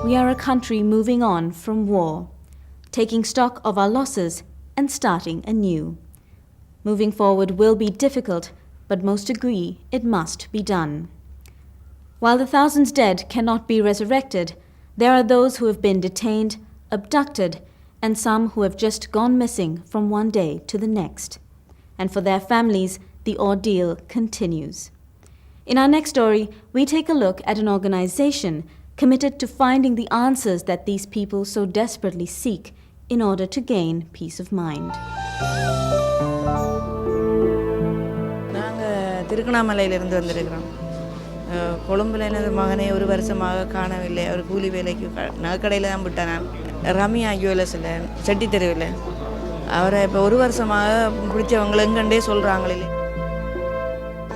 we are a country moving on from war, taking stock of our losses and starting anew. Moving forward will be difficult, but most agree it must be done. While the thousands dead cannot be resurrected, there are those who have been detained, abducted, and some who have just gone missing from one day to the next. And for their families, the ordeal continues. In our next story, we take a look at an organization committed to finding the answers that these people so desperately seek in order to gain peace of mind. நாங்கள் திருக்கணாமலையிலிருந்து வந்திருக்கிறோம். கொழும்பில் எனது மகனை ஒரு வருஷமாக காணவில்லை. அவர் கூலி வேலைக்கு நகைக்கடையில் தான் விட்டான். ரம்யா யூஎல்எஸில் செட்டி தெருவில் அவரை இப்போ ஒரு வருஷமாக பிடிச்சவங்களை எங்கண்டே சொல்கிறாங்களே.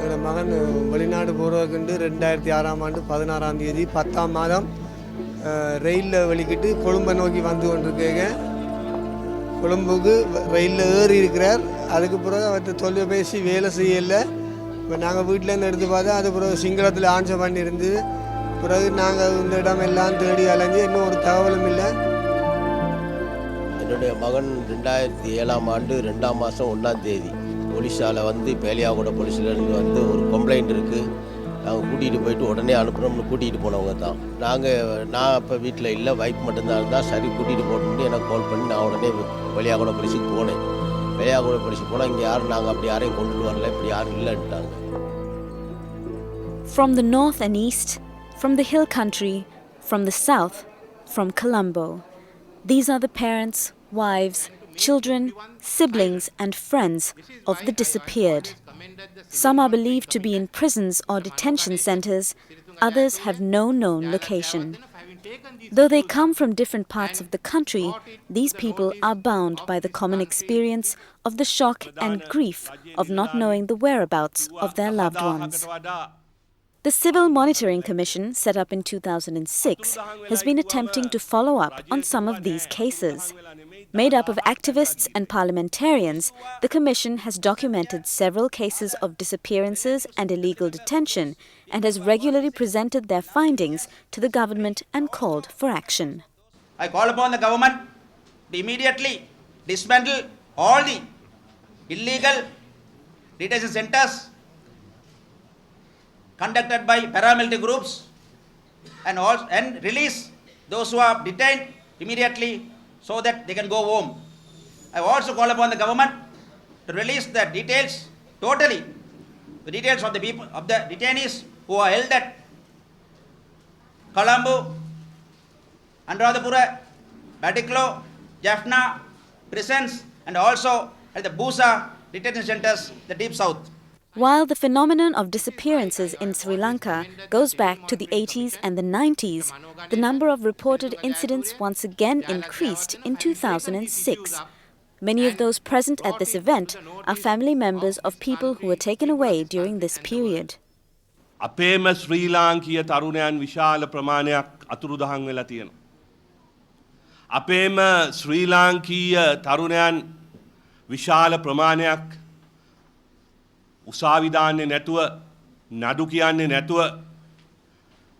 என்னோட மகன் வெளிநாடு போகிறதுக்கு 2006ஆம் ஆண்டு 16ஆம் தேதி 10ஆம் மாதம் ரயிலில் வெளிக்கிட்டு கொழும்பை நோக்கி வந்து கொண்டிருக்கேங்க. கொழும்புக்கு ரயிலில் ஏறி இருக்கிறார். அதுக்கு பிறகு அவர்கிட்ட தொலைபேசி வேலை செய்யலை. இப்போ நாங்கள் வீட்டிலேருந்து எடுத்து பார்த்தா அது பிறகு சிங்களத்தில் ஆன்சர் பண்ணியிருந்து பிறகு நாங்கள் இந்த இடம் எல்லாம் தேடி அலைஞ்சு இன்னும் ஒரு தகவலும் இல்லை. என்னுடைய மகன் 2007ஆம் ஆண்டு 2ஆம் மாதம் 1ஆம் தேதி போலீஸால் வந்து பேலியாகூட போலீஸ்லேருந்து வந்து ஒரு கம்ப்ளைண்ட் இருக்குது, நாங்கள் கூட்டிகிட்டு போயிட்டு உடனே அனுப்புகிறோம்னு கூட்டிகிட்டு போனவங்க தான். நான் இப்போ வீட்டில் இல்லை, வைஃப் மட்டும்தான் இருந்தால். சரி கூட்டிகிட்டு போட்டு எனக்கு கால் பண்ணி நான் உடனே பேலியாகூட போலீஸுக்கு போனேன். பேலியாகூட போலீஸுக்கு போனால் இங்கே யாரும் நாங்கள் அப்படி யாரையும் கொண்டுட்டு வரல, இப்படி யாரும் இல்லைன்ட்டாங்க. From the north and east, from the hill country, from the south, from Colombo. These are the parents, wives, children, siblings and friends of the disappeared. Some are believed to be in prisons or detention centers, others have no known location. Though they come from different parts of the country, these people are bound by the common experience of the shock and grief of not knowing the whereabouts of their loved ones. The Civil Monitoring Commission, set up in 2006, has been attempting to follow up on some of these cases. Made up of activists and parliamentarians, the Commission has documented several cases of disappearances and illegal detention and has regularly presented their findings to the government and called for action. I call upon the government to immediately dismantle all the illegal detention centers conducted by paramilitary groups and release those who are detained immediately so that they can go home. I also call upon the government to release the details, totally, the details of the people, of the detainees who are held at Colombo, Anuradhapura, Batiklo, Jaffna prisons and also at the Busa detention centers, the Deep South. While the phenomenon of disappearances in Sri Lanka goes back to the 80s and the 90s, the number of reported incidents once again increased in 2006. Many of those present at this event are family members of people who were taken away during this period. අපේම ශ්‍රී ලාංකීය තරුණයන් විශාල ප්‍රමාණයක් අතුරුදහන් වෙලා තියෙනවා. අපේම ශ්‍රී ලාංකීය තරුණයන් විශාල ප්‍රමාණයක් උසාවි දාන්නේ නැතුව, නඩු කියන්නේ නැතුව,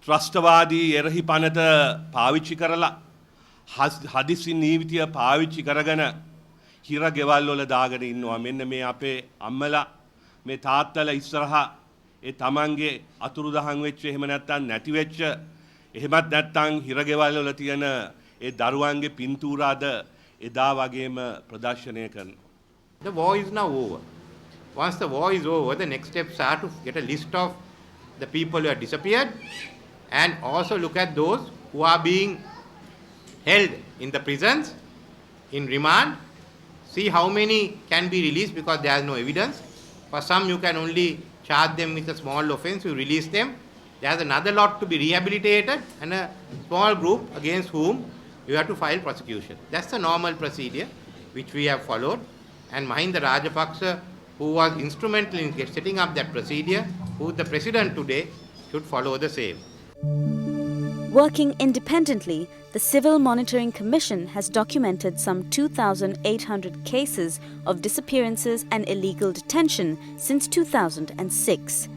ත්‍රස්තවාදී එරහි පනත පාවිච්චි කරලා, හදිසි නීතිය පාවිච්චි කරගෙන හිර ගෙවල් වල දාගෙන ඉන්නවා. මෙන්න මේ අපේ අම්මලා, මේ තාත්තලා ඉස්සරහා ඒ තමන්ගේ අතුරුදහන් වෙච්ච, එහෙම නැත්නම් නැති වෙච්ච, එහෙමත් නැත්නම් හිර ගෙවල් වල තියෙන ඒ දරුවන්ගේ පින්තූරාද එදා වගේම ප්‍රදර්ශනය කරනවා. The war is now over. Once the war is over, the next steps are to get a list of the people who have disappeared and also look at those who are being held in the prisons in remand. See how many can be released because there is no evidence. For some you can only charge them with a small offense, you release them. There is another lot to be rehabilitated and a small group against whom you have to file prosecution. That's the normal procedure which we have followed, and Mahinda Rajapaksa, who was instrumental in setting up that procedure, who is the president today, should follow the same. Working independently, the Civil Monitoring Commission has documented some 2,800 cases of disappearances and illegal detention since 2006.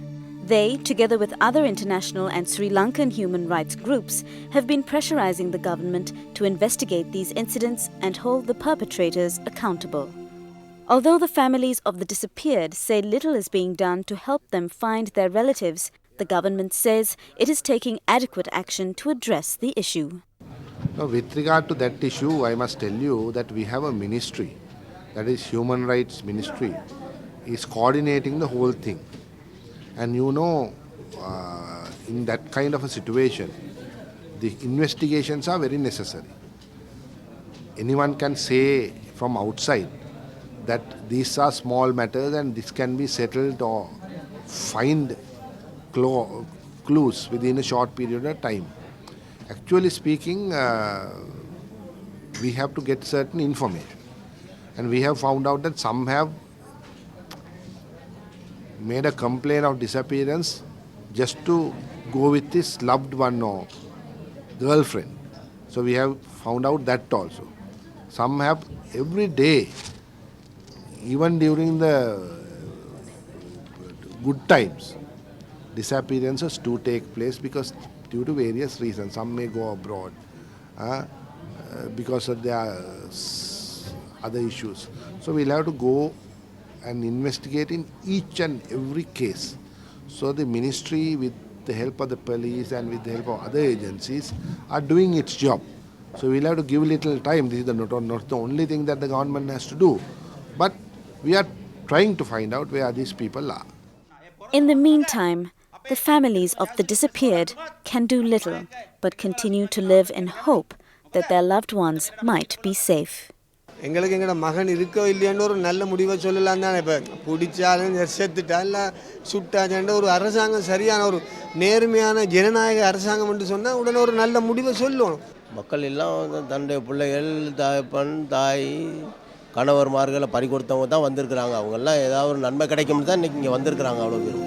They, together with other international and Sri Lankan human rights groups, have been pressurizing the government to investigate these incidents and hold the perpetrators accountable. Although the families of the disappeared say little is being done to help them find their relatives, the government says it is taking adequate action to address the issue. Now, with regard to that issue, I must tell you that we have a ministry, that is Human Rights Ministry, is coordinating the whole thing. And you know, in that kind of a situation, the investigations are very necessary. Anyone can say from outside that these are small matters and this can be settled or find clues within a short period of time. Actually speaking, we have to get certain information. And we have found out that some have made a complaint of disappearance just to go with his loved one or girlfriend. So we have found out that also. Some have every day, even during the good times, disappearances do take place because due to various reasons. Some may go abroad because of their other issues. So we'll have to go and investigate in each and every case. So the ministry, with the help of the police and with the help of other agencies, are doing its job. So we'll have to give a little time. This is not the only thing that the government has to do. But we are trying to find out where these people are. In the meantime, the families of the disappeared can do little but continue to live in hope that their loved ones might be safe. எங்களுக்கு எங்களோட மகன் இருக்கோ இல்லையான்னு ஒரு நல்ல முடிவை சொல்லலாம் தானே. இப்போ பிடிச்சாலும் செத்துட்டா இல்லை சுட்டாச்சேன்ற ஒரு அரசாங்கம், சரியான ஒரு நேர்மையான ஜனநாயக அரசாங்கம் என்று சொன்னால் உடனே ஒரு நல்ல முடிவை சொல்லணும். மக்கள் எல்லாம் தன்னுடைய பிள்ளைகள், தாய்ப்பன், தாய், கணவர்மார்களை பறி கொடுத்தவங்க தான் வந்திருக்கிறாங்க. அவங்கெல்லாம் ஏதாவது ஒரு நன்மை கிடைக்கும்னு தான் இன்றைக்கி இங்கே வந்திருக்கிறாங்க அவ்வளோ பேர்.